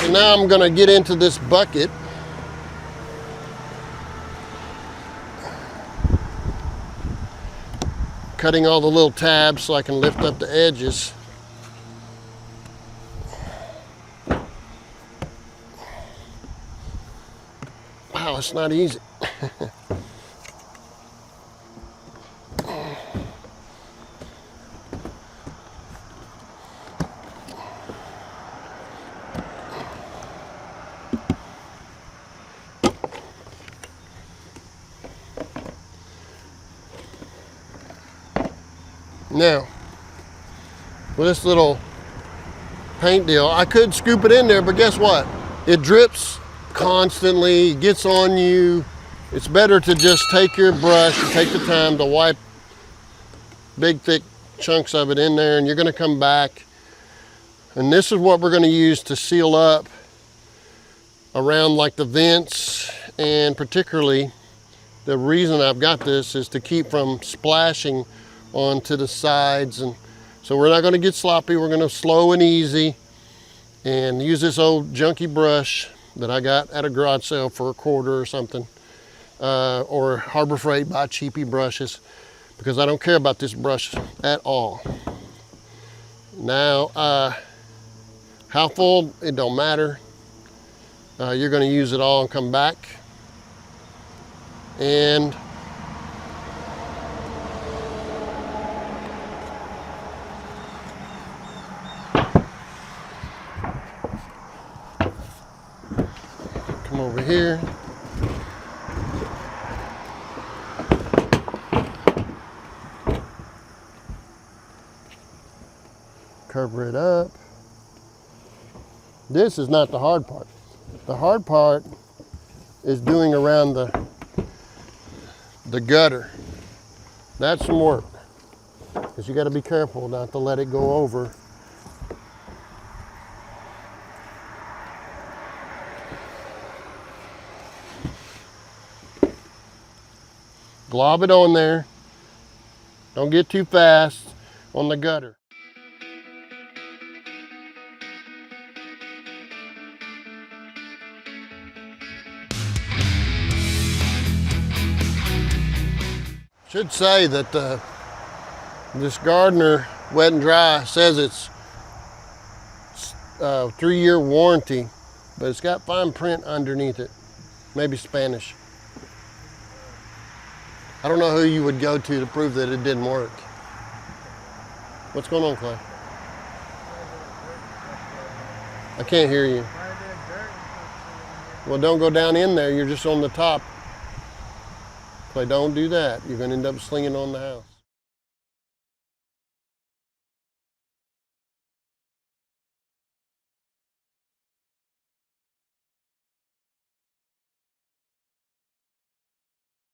So now I'm going to get into this bucket. Cutting all the little tabs so I can lift up the edges. Wow, it's not easy. Now, with this little paint deal, I could scoop it in there, but guess what? It drips constantly, gets on you. It's better to just take your brush and take the time to wipe big thick chunks of it in there, and you're going to come back. And this is what we're going to use to seal up around like the vents, and particularly the reason I've got this is to keep from splashing onto the sides. And so we're not going to get sloppy. We're going to slow and easy and use this old junky brush that I got at a garage sale for a quarter or something, or Harbor Freight, buy cheapy brushes, because I don't care about this brush at all. Now, how full, it don't matter. You're going to use it all and come back. And come over here. Cover it up. This is not the hard part. The hard part is doing around the gutter. That's some work, because you got to be careful not to let it go over. Glob it on there. Don't get too fast on the gutter. Should say that this Gardner Wet and Dry says it's 3-year warranty, but it's got fine print underneath it. Maybe Spanish. I don't know who you would go to prove that it didn't work. What's going on, Clay? I can't hear you. Well, don't go down in there. You're just on the top. Clay, don't do that. You're going to end up slinging on the house.